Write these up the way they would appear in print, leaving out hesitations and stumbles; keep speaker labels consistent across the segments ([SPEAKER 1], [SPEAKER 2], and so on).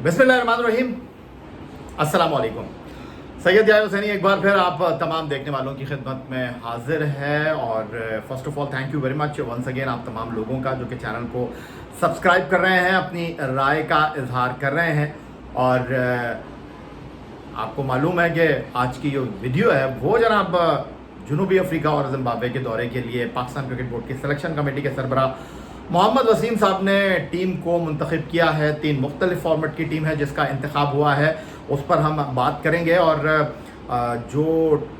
[SPEAKER 1] बिस्मिल्लाहिर्रहमानिर्रहीम। अस्सलाम वालेकुम। सैयद याहिया हुसैनी एक बार फिर आप तमाम देखने वालों की खिदमत में हाजिर है। और first of all thank you very much once again आप तमाम लोगों का जो कि चैनल को सब्सक्राइब कर रहे हैं, अपनी राय का इजहार कर रहे हैं। और आपको मालूम है कि आज की जो वीडियो है वो जनाब जनूबी अफ्रीका और जिम्बाब्वे के दौरे के लिए पाकिस्तान क्रिकेट बोर्ड की सिलेक्शन कमेटी के सरबराह मोहम्मद वसीम साहब ने टीम को मुंतखब किया है। 3 मुख्तलिफ फॉर्मेट की टीम है जिसका इंतखाब हुआ है, उस पर हम बात करेंगे। और जो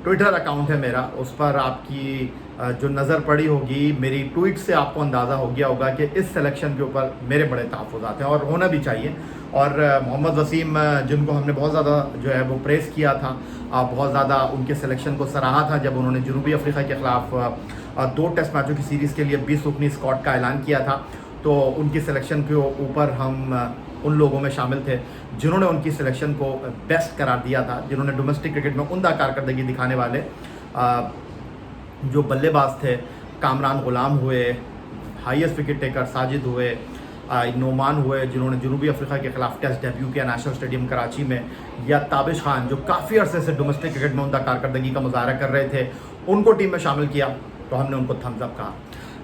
[SPEAKER 1] ट्विटर अकाउंट है मेरा, उस पर आपकी जो नज़र पड़ी होगी मेरी ट्वीट से आपको अंदाज़ा हो गया होगा कि इस सिलेक्शन के ऊपर मेरे बड़े तहफ़्फ़ुज़ात हैं और होना भी चाहिए। और मोहम्मद वसीम जिनको हमने बहुत ज़्यादा जो है वो प्रेस किया था, बहुत ज़्यादा उनके सिलेक्शन को सराहा था जब उन्होंने जनूबी अफ्रीका के ख़िलाफ़ 2 टेस्ट मैचों की सीरीज़ के लिए 20 रुकनी स्क्वाड का ऐलान किया था। तो उनकी सिलेक्शन के ऊपर हम उन लोगों में शामिल थे जिन्होंने उनकी सिलेक्शन को बेस्ट करार दिया था, जिन्होंने डोमेस्टिक क्रिकेट में उम्दा कारकर्दगी दिखाने वाले जो बल्लेबाज थे, कामरान गुलाम हुए, हाईएस्ट विकेट टेकर साजिद हुए, नोमान हुए जिन्होंने जनूबी अफ्रीका के खिलाफ टेस्ट डेब्यू किया नेशनल स्टेडियम कराची में, या ताबिश खान जो काफ़ी अरसे से डोमेस्टिक क्रिकेट में उम्दा कारकर्दगी का मुजाहरा कर रहे थे, उनको टीम में शामिल किया तो हमने उनको थम्स अप कहा।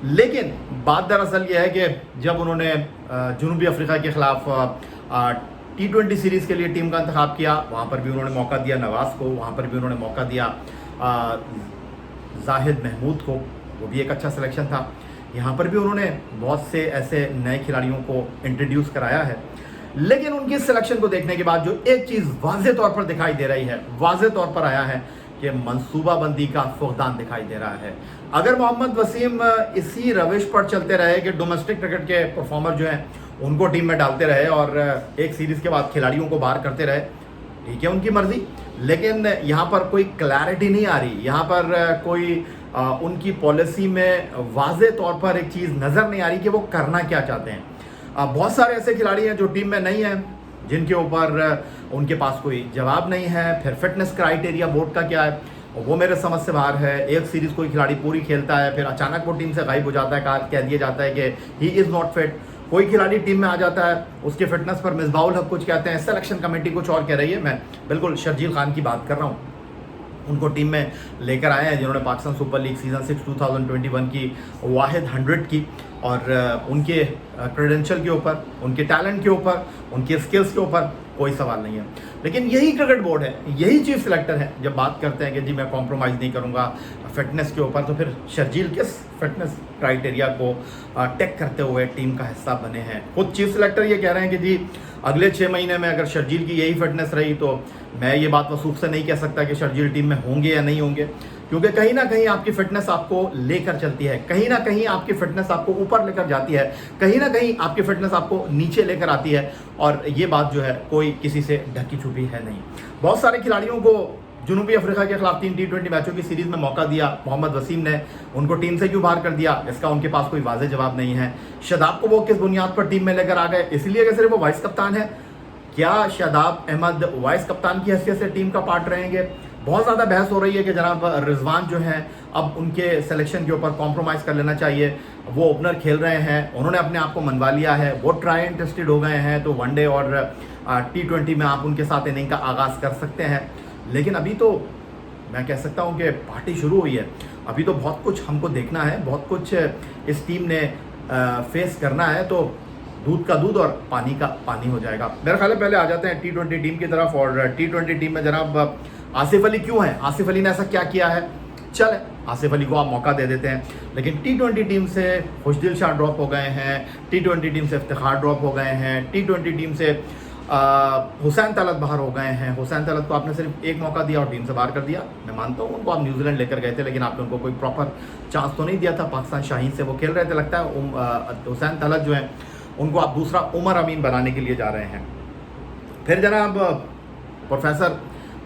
[SPEAKER 1] लेकिन बात दरअसल ये है कि जब उन्होंने जनूबी अफ्रीका के ख़िलाफ़ T20 सीरीज़ के लिए टीम का इंतखाब किया, वहाँ पर भी उन्होंने मौका दिया नवाज़ को, वहाँ पर भी उन्होंने मौका दिया जाहिद महमूद को, वो भी एक अच्छा सिलेक्शन था। यहाँ पर भी उन्होंने बहुत से ऐसे नए खिलाड़ियों को इंट्रोड्यूस कराया है। लेकिन उनकी सिलेक्शन को देखने के बाद जो एक चीज़ वाज़े तौर पर दिखाई दे रही है, वाज़े तौर पर आया है कि मनसूबाबंदी का फुक़दान दिखाई दे रहा है। अगर मोहम्मद वसीम इसी रविश पर चलते रहे कि डोमेस्टिक क्रिकेट के परफॉर्मर जो हैं उनको टीम में डालते रहे और एक सीरीज़ के बाद खिलाड़ियों को बाहर करते रहे, ठीक है, उनकी मर्ज़ी। लेकिन यहाँ पर कोई क्लैरिटी नहीं आ रही, यहाँ पर कोई उनकी पॉलिसी में वाज़े तौर पर एक चीज़ नज़र नहीं आ रही कि वो करना क्या चाहते हैं। बहुत सारे ऐसे खिलाड़ी हैं जो टीम में नहीं हैं, जिनके ऊपर उनके पास कोई जवाब नहीं है। फिर फिटनेस क्राइटेरिया बोर्ड का क्या है वो मेरे समझ से बाहर है। एक सीरीज़ कोई खिलाड़ी पूरी खेलता है, फिर अचानक वो टीम से गायब हो जाता है, कह दिया जाता है कि ही इज़ नॉट फिट। कोई खिलाड़ी टीम में आ जाता है, उसके फिटनेस पर मिसबाउल हक कुछ कहते हैं, सिलेक्शन कमेटी कुछ और कह रही है। मैं बिल्कुल शर्जील खान की बात कर रहा हूँ, उनको टीम में लेकर आए हैं जिन्होंने पाकिस्तान सुपर लीग सीज़न 6 2021 की वाहिद 100 की। और उनके क्रेडेंशियल के ऊपर, उनके टैलेंट के ऊपर, उनके स्किल्स के ऊपर कोई सवाल नहीं है। लेकिन यही क्रिकेट बोर्ड है, यही चीफ सिलेक्टर है, जब बात करते हैं कि जी मैं कॉम्प्रोमाइज़ नहीं करूँगा फिटनेस के ऊपर, तो फिर शर्जील किस फिटनेस क्राइटेरिया को टेक करते हुए टीम का हिस्सा बने हैं। खुद चीफ सिलेक्टर ये कह रहे हैं कि जी अगले 6 महीने में अगर शर्जील की यही फिटनेस रही तो मैं ये बात वसूख से नहीं कह सकता कि शर्जील टीम में होंगे या नहीं होंगे, क्योंकि कहीं ना कहीं आपकी फिटनेस आपको लेकर चलती है, कहीं ना कहीं आपकी फिटनेस आपको ऊपर लेकर जाती है, कहीं ना कहीं आपकी फिटनेस आपको नीचे लेकर आती है। और ये बात जो है कोई किसी से ढकी छुपी है नहीं। बहुत सारे खिलाड़ियों को जनूबी अफ्रीका के खिलाफ 3 T20 मैचों की सीरीज़ में मौका दिया मोहम्मद वसीम ने, उनको टीम से क्यों बाहर कर दिया, इसका उनके पास कोई वाज़ेह जवाब नहीं है। शादाब को वो किस बुनियाद पर टीम में लेकर आ गए, इसलिए कि सिर्फ वो वाइस कप्तान है? क्या शादाब अहमद वाइस कप्तान की हैसियत से टीम का पार्ट रहेंगे? बहुत ज़्यादा बहस हो रही है कि जनाब रिजवान जो हैं अब उनके सिलेक्शन के ऊपर कॉम्प्रोमाइज़ कर लेना चाहिए। वो ओपनर खेल रहे हैं, उन्होंने अपने आप को मनवा लिया है, वो ट्राई एंड टेस्टेड हो गए हैं, तो वनडे और T20 में आप उनके साथ इनिंग का आगाज़ कर सकते हैं। लेकिन अभी तो मैं कह सकता हूँ कि पार्टी शुरू हुई है, अभी तो बहुत कुछ हमको देखना है, बहुत कुछ इस टीम ने फेस करना है। तो दूध का दूध और पानी का पानी हो जाएगा। मेरा ख्याल है पहले आ जाते हैं T20 टीम की तरफ। और T20 टीम में जनाब आसिफ अली क्यों है, आसिफ अली ने ऐसा क्या किया है? चले आसिफ अली को आप मौका दे देते हैं। लेकिन T20 टीम से खुशदिल शाह ड्रॉप हो गए हैं, T20 टीम से इफ्तिखार ड्रॉप हो गए हैं, T20 टीम से हुसैन तलत बाहर हो गए हैं। हुसैन तलत को आपने सिर्फ एक मौका दिया और टीम से बाहर कर दिया। मैं मानता हूँ उनको आप न्यूजीलैंड लेकर गए थे, लेकिन आपने उनको कोई प्रॉपर चांस तो नहीं दिया था। पाकिस्तान शाहीन से वो खेल रहे थे, लगता है हुसैन तलत जो है उनको आप दूसरा उमर अमीन बनाने के लिए जा रहे हैं। फिर जनाब प्रोफेसर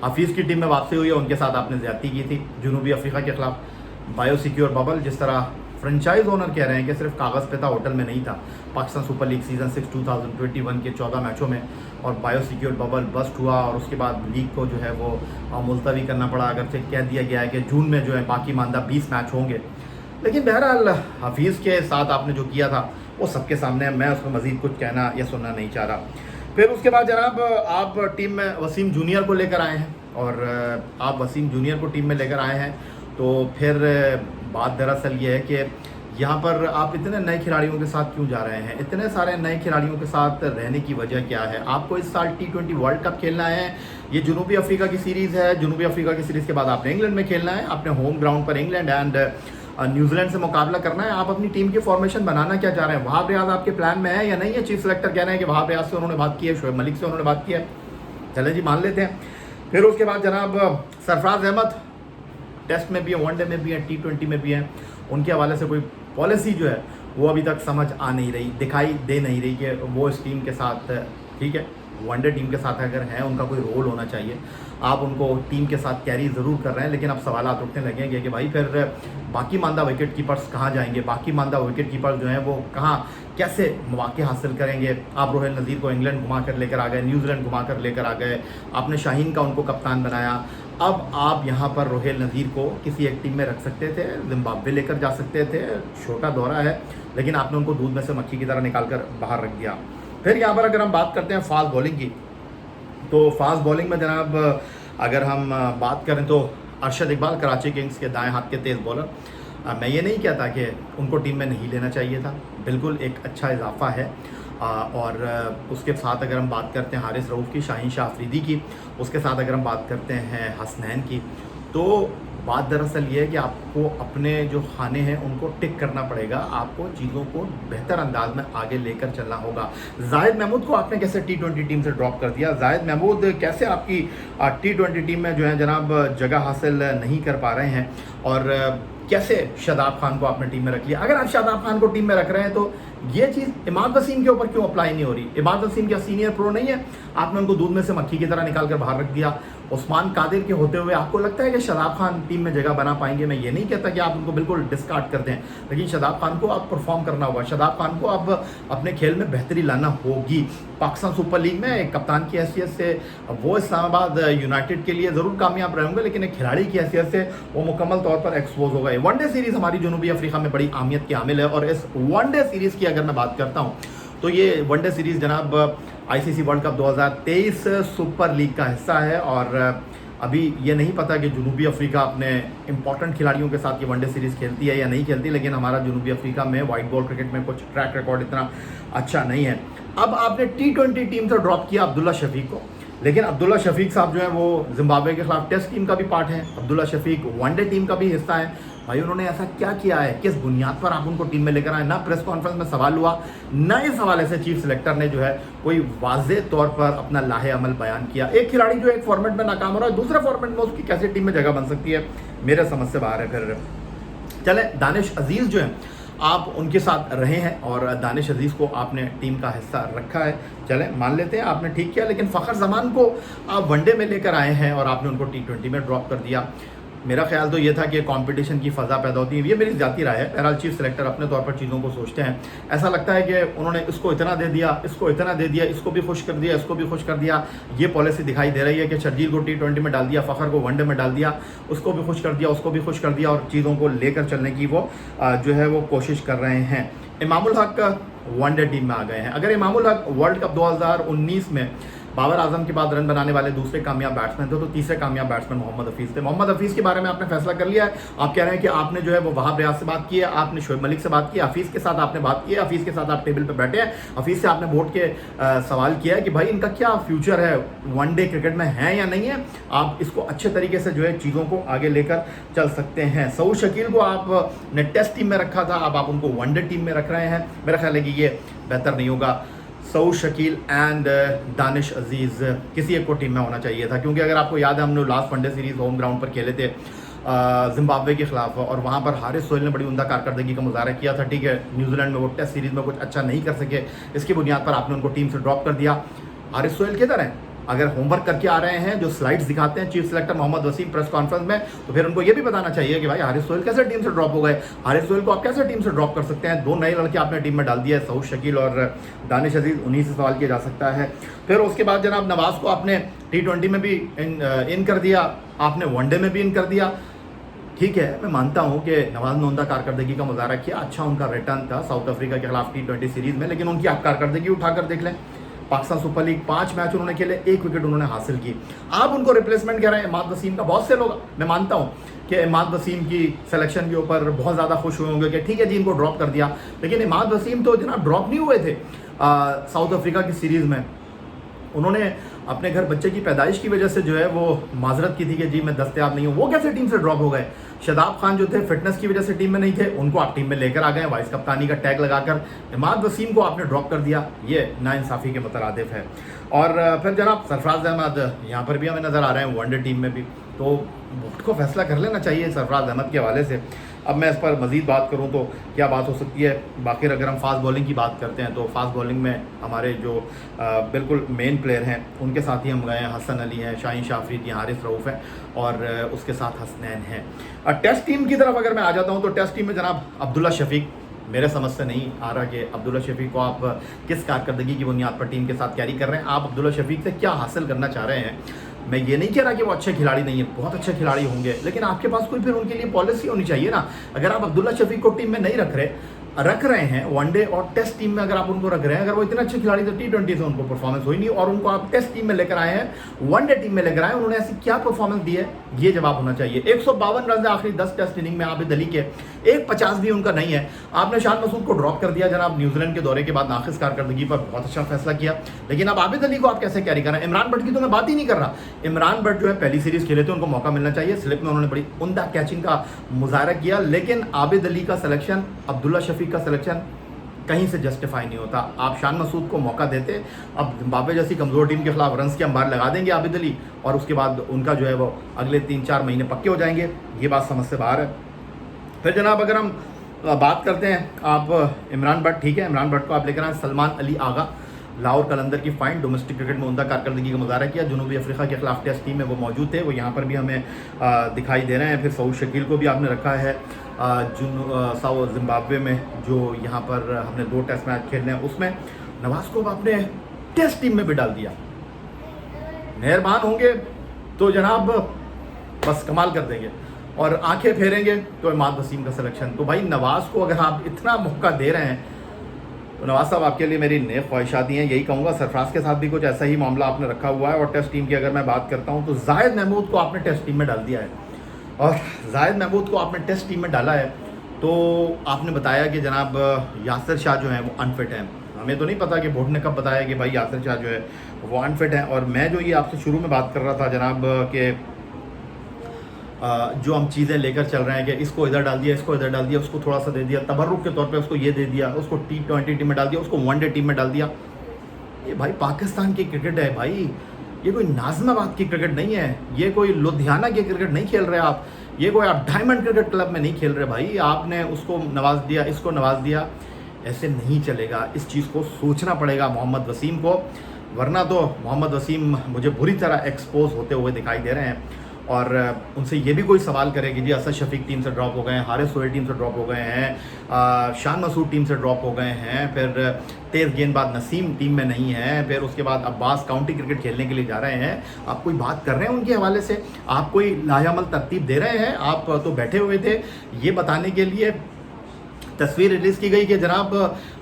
[SPEAKER 1] हफीज़ की टीम में वापसी हुई है, उनके साथ आपने ज़्यादती की थी जनूबी अफ्रीका के खिलाफ। बायो सिक्योर बबल, जिस तरह फ्रेंचाइज ओनर कह रहे हैं कि सिर्फ कागज़ पे था, होटल में नहीं था, पाकिस्तान सुपर लीग सीज़न 6 2021 के 14 मैचों में, और बायो सिक्योर बबल बस्ट हुआ और उसके बाद लीग को जो है वो मुलतवी करना पड़ा। अगर से कह दिया गया है कि जून में जो है बाकी मानदा 20 मैच होंगे, लेकिन बहरहाल हफीज़ के साथ आपने जो किया था वो सबके सामने है। मैं उसमें मज़ीद कुछ कहना या सुनना नहीं चाह रहा। फिर उसके बाद जनाब आप टीम में वसीम जूनियर को लेकर आए हैं, और आप वसीम जूनियर को टीम में लेकर आए हैं, तो फिर बात दरअसल ये है कि यहाँ पर आप इतने नए खिलाड़ियों के साथ क्यों जा रहे हैं? इतने सारे नए खिलाड़ियों के साथ रहने की वजह क्या है? आपको इस साल T20 वर्ल्ड कप खेलना है, ये जनूबी अफ्रीका की सीरीज़ है, जनूबी अफ्रीका की सीरीज़ के बाद आपने इंग्लैंड में खेलना है, अपने होम ग्राउंड पर इंग्लैंड एंड न्यूजीलैंड से मुकाबला करना है। आप अपनी टीम की फॉर्मेशन बनाना क्या चाह रहे हैं? वहाब रियाज आपके प्लान में है या नहीं है? चीफ सेलेक्टर कह रहे हैं कि वहाब रियाज से उन्होंने बात की है, शोएब मलिक से उन्होंने बात की है, चले जी मान लेते हैं। फिर उसके बाद जनाब सरफराज अहमद टेस्ट में भी है, वनडे में भी है, T20 में भी है, उनके हवाले से कोई पॉलिसी जो है वो अभी तक समझ आ नहीं रही, दिखाई दे नहीं रही कि वो इस टीम के साथ, ठीक है, वनडे टीम के साथ अगर है उनका कोई रोल होना चाहिए। आप उनको टीम के साथ कैरी ज़रूर कर रहे हैं, लेकिन अब सवाल उठने लगेंगे कि भाई फिर बाकी मानदा विकेट कीपर्स कहाँ जाएंगे? बाकी मानदा विकेट कीपर्स जो हैं वो कहाँ कैसे मौके हासिल करेंगे? आप रोहिल नज़ीर को इंग्लैंड घुमा कर लेकर आ गए, न्यूजीलैंड घुमा कर लेकर आ गए, आपने शाहीन का उनको कप्तान बनाया। अब आप यहाँ पर रोहिल नज़ीर को किसी एक टीम में रख सकते थे, जिम्बाब्वे लेकर जा सकते थे, छोटा दौरा है, लेकिन आपने उनको दूध में से मक्खी की तरह निकाल कर बाहर रख दिया। फिर यहाँ पर अगर हम बात करते हैं फास्ट बॉलिंग की, तो फास्ट बॉलिंग में जनाब अगर हम बात करें तो अरशद इकबाल कराची किंग्स के दाएं हाथ के तेज़ बॉलर, मैं ये नहीं कहता कि उनको टीम में नहीं लेना चाहिए था, बिल्कुल एक अच्छा इजाफा है। और उसके साथ अगर हम बात करते हैं हारिस रऊफ़ की, शाहीन शाह अफरीदी की, उसके साथ अगर हम बात करते हैं हसनैन की, तो बात दरअसल ये है कि आपको अपने जो खाने हैं उनको टिक करना पड़ेगा, आपको चीज़ों को बेहतर अंदाज में आगे लेकर चलना होगा। जाहिद महमूद को आपने कैसे T20 टीम से ड्रॉप कर दिया? जाहिद महमूद कैसे आपकी T20 टीम में जो है जनाब जगह हासिल नहीं कर पा रहे हैं, और कैसे शादाब खान को आपने टीम में रख लिया? अगर आप शादाब खान को टीम में रख रहे हैं तो ये चीज़ इमाद वसीम के ऊपर क्यों अप्लाई नहीं हो रही? इमाद वसीम क्या सीनियर प्रो नहीं है? आपने उनको दूध में से मक्खी की तरह निकाल कर बाहर रख दिया। उस्मान कादिर के होते हुए आपको लगता है कि शादाब खान टीम में जगह बना पाएंगे? मैं ये नहीं कहता कि आप उनको बिल्कुल डिस्कार्ड कर दें, लेकिन शादाब खान को आप परफॉर्म करना होगा, शादाब खान को आप अपने खेल में बेहतरी लाना होगी। पाकिस्तान सुपर लीग में एक कप्तान की हैसियत से वो इस्लामाबाद यूनाइटेड के लिए ज़रूर कामयाब रहे होंगे, लेकिन एक खिलाड़ी की हैसियत से वो मुकम्मल तौर पर एक्सपोज हो गए। वनडे सीरीज़ हमारी जनूबी अफ्रीका में बड़ी अहमियत की हामिल है, और इस वनडे सीरीज़ की अगर मैं बात करता हूँ तो ये वनडे सीरीज़ जनाब ICC world cup 2023 super league का हिस्सा है, और अभी ये नहीं पता कि जनूबी अफ्रीका अपने इंपॉर्टेंट खिलाड़ियों के साथ ये वनडे सीरीज़ खेलती है या नहीं खेलती, लेकिन हमारा जनूबी अफ्रीका में वाइट बॉल क्रिकेट में कुछ ट्रैक रिकॉर्ड इतना अच्छा नहीं है। अब आपने T20 टीम से ड्रॉप किया अब्दुल्ला शफीक को, लेकिन अब्दुल्ला शफीक साहब जो है वो जिम्बाब्वे के खिलाफ टेस्ट टीम का भी पार्ट है, अब्दुल्ला शफीक वनडे टीम का भी हिस्सा है। भाई उन्होंने ऐसा क्या किया है, किस बुनियाद पर आप उनको टीम में लेकर आए? ना प्रेस कॉन्फ्रेंस में सवाल हुआ, ना इस हवाले से चीफ सिलेक्टर ने जो है कोई वाज़े तौर पर अपना लाहे अमल बयान किया। एक खिलाड़ी जो एक फॉर्मेट में नाकाम हो रहा है, दूसरे फॉर्मेट में उसकी कैसे टीम में जगह बन सकती है? मेरे समझ से बाहर है। फिर चले दानिश अजीज़ जो है आप उनके साथ रहे हैं, और दानिश अजीज़ को आपने टीम का हिस्सा रखा है, चलें मान लेते हैं आपने ठीक किया, लेकिन फ़खर जमान को आप वनडे में लेकर आए हैं और आपने उनको T20 में ड्रॉप कर दिया। मेरा ख्याल तो ये था कि कंपटीशन की फ़ज़ा पैदा होती है, ये मेरी ज़ाती राय है। बहरहाल चीफ सेलेक्टर अपने तौर पर चीज़ों को सोचते हैं, ऐसा लगता है कि उन्होंने इसको इतना दे दिया, इसको इतना दे दिया, इसको भी खुश कर दिया, इसको भी खुश कर दिया। ये पॉलिसी दिखाई दे रही है कि शर्जील को T20 में डाल दिया, फ़खर को वनडे में डाल दिया, उसको भी खुश कर दिया, उसको भी खुश कर दिया, और चीज़ों को लेकर चलने की वो जो है वो कोशिश कर रहे हैं। इमामुल हक वनडे टीम में आ गए हैं। अगर इमामुल हक वर्ल्ड कप 2019 में बाबर आजम के बाद रन बनाने वाले दूसरे कामयाब बैट्समैन थे, तो तीसरे कामयाब बैट्समैन मोहम्मद हफीज़ थे। मोहम्मद हफीज़ के बारे में आपने फैसला कर लिया है, आप कह रहे हैं कि आपने जो है वो वहाब रियाज से बात की है, आपने शोएब मलिक से बात की, हफीज़ के साथ आपने बात की है, हफीज़ के साथ आप टेबल पर बैठे हैं, हफीज़ से आपने वोट के सवाल किया है कि भाई इनका क्या फ्यूचर है, वनडे क्रिकेट में है या नहीं है, आप इसको अच्छे तरीके से जो है चीज़ों को आगे लेकर चल सकते हैं। सऊद शकील को आपने टेस्ट टीम में रखा था, अब आप उनको वनडे टीम में रख रहे हैं, मेरा ख्याल है कि ये बेहतर नहीं होगा। सऊद शकील एंड दानिश अजीज़ किसी एक को टीम में होना चाहिए था, क्योंकि अगर आपको याद है हमने last one day series home ground पर खेले थे जिम्बाब्वे के खिलाफ, और वहाँ पर हारिस सोहेल ने बड़ी उम्दा कारकर्दगी का मुजाहरा किया था। ठीक है, न्यूजीलैंड में वो टेस्ट सीरीज़ में कुछ अच्छा नहीं कर सके, इसकी बुनियाद पर आपने उनको टीम से ड्रॉप कर दिया। हारिस सोहेल किधर हैं? अगर होमवर्क करके आ रहे हैं, जो स्लाइड्स दिखाते हैं chief selector Mohammad Wasim press conference में, तो फिर उनको ये भी बताना चाहिए कि भाई हारिस सोहेल कैसे टीम से ड्रॉप हो गए, हारिस सोहेल को आप कैसे टीम से ड्रॉप कर सकते हैं? दो नए लड़के आपने टीम में डाल दिया है, सऊद शकील और दानिश अजीज़, उन्हीं से सवाल किया जा सकता है। फिर उसके बाद जनाब नवाज़ को आपने T20 में भी इन कर दिया, आपने वनडे में भी इन कर दिया। ठीक है, मैं मानता हूं कि नवाज ने उमदा कारकर्दगी का मुजाहरा किया, अच्छा उनका रिटर्न था साउथ अफ्रीका के खिलाफ T20 सीरीज़ में, लेकिन उनकी आप कारकर्दगी उठाकर देख लें, पाकिस्तान सुपर लीग 5 मैच उन्होंने खेले, 1 विकेट उन्होंने हासिल की। आप उनको रिप्लेसमेंट कह रहे हैं इमाद वसीम का। बहुत से लोग, मैं मानता हूँ कि इमाद वसीम की सिलेक्शन के ऊपर बहुत ज़्यादा खुश हुए होंगे कि ठीक है जी इनको ड्रॉप कर दिया, लेकिन इमाद वसीम तो जनाब ड्रॉप नहीं हुए थे साउथ अफ्रीका की सीरीज़ में। उन्होंने अपने घर बच्चे की पैदाइश की वजह से जो है वो माजरत की थी कि जी मैं दस्तयाब नहीं हूँ। वो कैसे टीम से ड्रॉप हो गए? शादाब खान जो थे फिटनेस की वजह से टीम में नहीं थे, उनको आप टीम में लेकर आ गए, वाइस कप्तानी का टैग लगाकर। इमाद वसीम को आपने ड्रॉप कर दिया, ये नाइंसाफ़ी के मुतरादिफ है। और फिर जनाब सरफराज अहमद यहाँ पर भी हमें नज़र आ रहे हैं वनडे टीम में भी, तो बोर्ड को फैसला कर लेना चाहिए सरफराज अहमद के हवाले से। अब मैं इस पर मज़ीद बात करूं तो क्या बात हो सकती है? बाकी अगर हम फास्ट बॉलिंग की बात करते हैं तो फास्ट बॉलिंग में हमारे जो बिल्कुल मेन प्लेयर हैं उनके साथ ही हम गए हैं। हसन अली हैं, शाहीन शाफरी हैं, हारिस रऊफ़ हैं और उसके साथ हसनैन हैं। टेस्ट टीम की तरफ अगर मैं आ जाता हूँ तो टेस्ट टीम में जनाब अब्दुल्ला शफीक, मेरे समझ से नहीं आ रहा कि अब्दुल्ला शफीक को आप किस कारकर्दगी की बुनियाद पर टीम के साथ कैरी कर रहे हैं। आप अब्दुल्ला शफीक से क्या हासिल करना चाह रहे हैं? मैं ये नहीं कह रहा कि वो अच्छे खिलाड़ी नहीं है, बहुत अच्छे खिलाड़ी होंगे, लेकिन आपके पास कोई फिर उनके लिए पॉलिसी होनी चाहिए ना। अगर आप अब्दुल्ला शफीक को टीम में नहीं रख रहे हैं वनडे और टेस्ट टीम में अगर आप उनको रख रहे हैं, अगर वो इतने अच्छे खिलाड़ी तो T20 से उनको परफॉर्मेंस हुई नहीं और उनको आप टेस्ट टीम में लेकर आए हैं, वनडे टीम में लेकर आए, उन्होंने ऐसी क्या परफॉर्मेंस दी है, ये जवाब होना चाहिए। 152 रन आखिरी 10 टेस्ट इनिंग में आबिद अली के, 150 भी उनका नहीं है। आपने शान मसूद को ड्रॉप कर दिया जनाब न्यूजीलैंड के दौरे के बाद नाकिस कारकर्दगी पर, बहुत अच्छा फैसला किया, लेकिन अब आबिद अली को आप कैसे कैरी कर रहे हैं? इमरान भट्ट की तो मैं बात ही नहीं कर रहा। इमरान भट्ट जो है पहली सीरीज खेले थे, उनको मौका मिलना चाहिए, स्लिप में उन्होंने बड़ी उम्दा कैचिंग का मुजाहरा किया, लेकिन आबिद अली का सिलेक्शन, अब्दुल्ला शफीक का सिलेक्शन कहीं से जस्टिफाई नहीं होता। आप शान मसूद को मौका देते, अब जिम्बाब्वे जैसी कमज़ोर टीम के खिलाफ रन्स के अंबार लगा देंगे आबिद अली और उसके बाद उनका जो है वो अगले 3-4 महीने पक्के हो जाएंगे, ये बात समझ से बाहर है। फिर जनाब अगर हम बात करते हैं, आप इमरान भट्ट, ठीक है, इमरान भट्ट को आप लेकर आए। सलमान अली आगा, लाहौर कलंदर की फाइन, डोमेस्टिक क्रिकेट में उम्दा कारकर्दगी का मुजाहरा किया, जनूबी अफ्रीका के खिलाफ टेस्ट टीम में वो मौजूद थे, वो यहाँ पर भी हमें दिखाई दे रहे हैं। फिर सऊद शकील को भी आपने रखा है साउथ जिम्बाब्वे में, जो यहाँ पर हमने 2 टेस्ट मैच खेलने हैं, उसमें नवाज को आपने टेस्ट टीम में भी डाल दिया। मेहरबान होंगे तो जनाब बस कमाल कर देंगे, और आंखें फेरेंगे तो इमाद वसीम का सिलेक्शन। तो भाई नवाज को अगर आप इतना मौका दे रहे हैं तो नवाज साहब आपके लिए मेरी नेक ख्वाहिशाती हैं। यही कहूँगा, सरफराज के साथ भी कुछ ऐसा ही मामला आपने रखा हुआ है। और टेस्ट टीम की अगर मैं बात करता हूँ तो जाहिद महमूद को आपने टेस्ट टीम में डाल दिया है, और जाहिद महमूद को आपने टेस्ट टीम में डाला है तो आपने बताया कि जनाब यासिर शाह जो हैं वो अनफिट हैं। हमें तो नहीं पता कि बोर्ड ने कब बताया कि भाई यासिर शाह जो है वो अनफिट हैं। और मैं जो ये आपसे शुरू में बात कर रहा था जनाब कि जो हम चीज़ें लेकर चल रहे हैं कि इसको इधर डाल दिया, इसको इधर डाल दिया, उसको थोड़ा सा दे दिया, तबर्रुक के तौर पे उसको ये दे दिया, उसको T20 टीम में डाल दिया, उसको वनडे टीम में डाल दिया। ये भाई पाकिस्तान की क्रिकेट है भाई, ये कोई नाज़िमाबाद की क्रिकेट नहीं है, ये कोई लुधियाना की क्रिकेट नहीं खेल रहे आप, ये कोई आप डायमंड क्रिकेट क्लब में नहीं खेल रहे भाई। आपने उसको नवाज दिया, इसको नवाज दिया, ऐसे नहीं चलेगा। इस चीज़ को सोचना पड़ेगा मोहम्मद वसीम को, वरना तो मोहम्मद वसीम मुझे बुरी तरह एक्सपोज होते हुए दिखाई दे रहे हैं। और उनसे ये भी कोई सवाल करे कि जी असद शफीक टीम से ड्रॉप हो गए हैं, हारिस सोहेल टीम से ड्रॉप हो गए हैं, शान मसूद टीम से ड्रॉप हो गए हैं, फिर तेज़ गेंदबाज नसीम टीम में नहीं है, फिर उसके बाद अब्बास काउंटी क्रिकेट खेलने के लिए जा रहे हैं। आप कोई बात कर रहे हैं उनके हवाले से? आप कोई लायामल तरतीब दे रहे हैं? आप तो बैठे हुए थे ये बताने के लिए, तस्वीर रिलीज़ की गई कि जनाब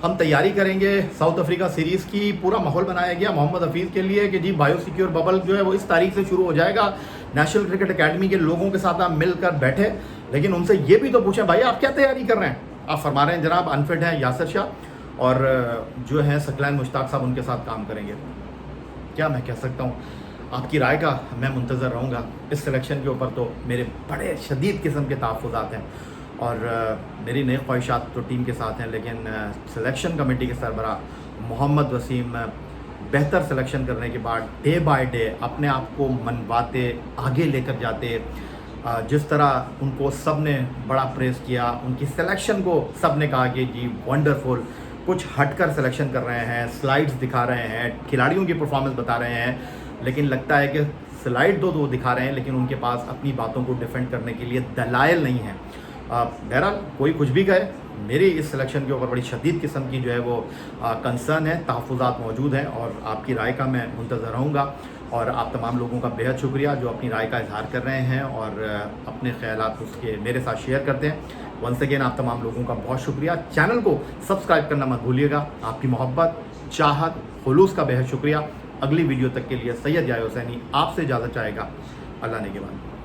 [SPEAKER 1] हम तैयारी करेंगे साउथ अफ्रीका सीरीज़ की, पूरा माहौल बनाया गया मोहम्मद हफीज़ के लिए कि जी बायो सिक्योर बबल जो है वो इस तारीख से शुरू हो जाएगा। नेशनल क्रिकेट एकेडमी के लोगों के साथ आप मिलकर बैठे, लेकिन उनसे ये भी तो पूछें भाई आप क्या तैयारी कर रहे हैं? आप फरमा रहे हैं जनाब अनफिट हैं यासिर शाह और जो है सकलैन मुश्ताक साहब उनके साथ काम करेंगे। क्या मैं कह सकता हूँ, आपकी राय का मैं मुंतज़र रहूँगा। इस सिलेक्शन के ऊपर तो मेरे बड़े शदीद किस्म के तहफ़्फ़ुज़ात हैं और मेरी नई ख्वाहिशात तो टीम के साथ हैं, लेकिन सिलेक्शन कमेटी के सरबरा मोहम्मद वसीम बेहतर सिलेक्शन करने के बाद डे बाय डे अपने आप को मनवाते, आगे लेकर जाते। जिस तरह उनको सब ने बड़ा प्रेस किया, उनकी सिलेक्शन को सब ने कहा कि जी वंडरफुल, कुछ हटकर सिलेक्शन कर रहे हैं, स्लाइड्स दिखा रहे हैं, खिलाड़ियों की परफॉर्मेंस बता रहे हैं, लेकिन लगता है कि स्लाइड तो दिखा रहे हैं लेकिन उनके पास अपनी बातों को डिफेंड करने के लिए दलाइल नहीं है। बहरहाल कोई कुछ भी कहे, मेरी इस सिलेक्शन के ऊपर बड़ी शदीद किस्म की जो है वो कंसर्न है, तहफ़्फ़ुज़ात मौजूद हैं और आपकी राय का मैं मुंतज़र रहूँगा। और आप तमाम लोगों का बेहद शुक्रिया जो अपनी राय का इजहार कर रहे हैं और अपने ख़यालात उसके मेरे साथ शेयर करते हैं। वंस अगेन आप तमाम लोगों का बहुत शुक्रिया। चैनल को सब्सक्राइब करना मत भूलिएगा। आपकी मोहब्बत चाहत, खुलूस का बेहद शुक्रिया। अगली वीडियो तक के लिए सैयद याह्या हुसैनी आपसे इजाज़त चाहेगा। अल्लाह ने के बाद।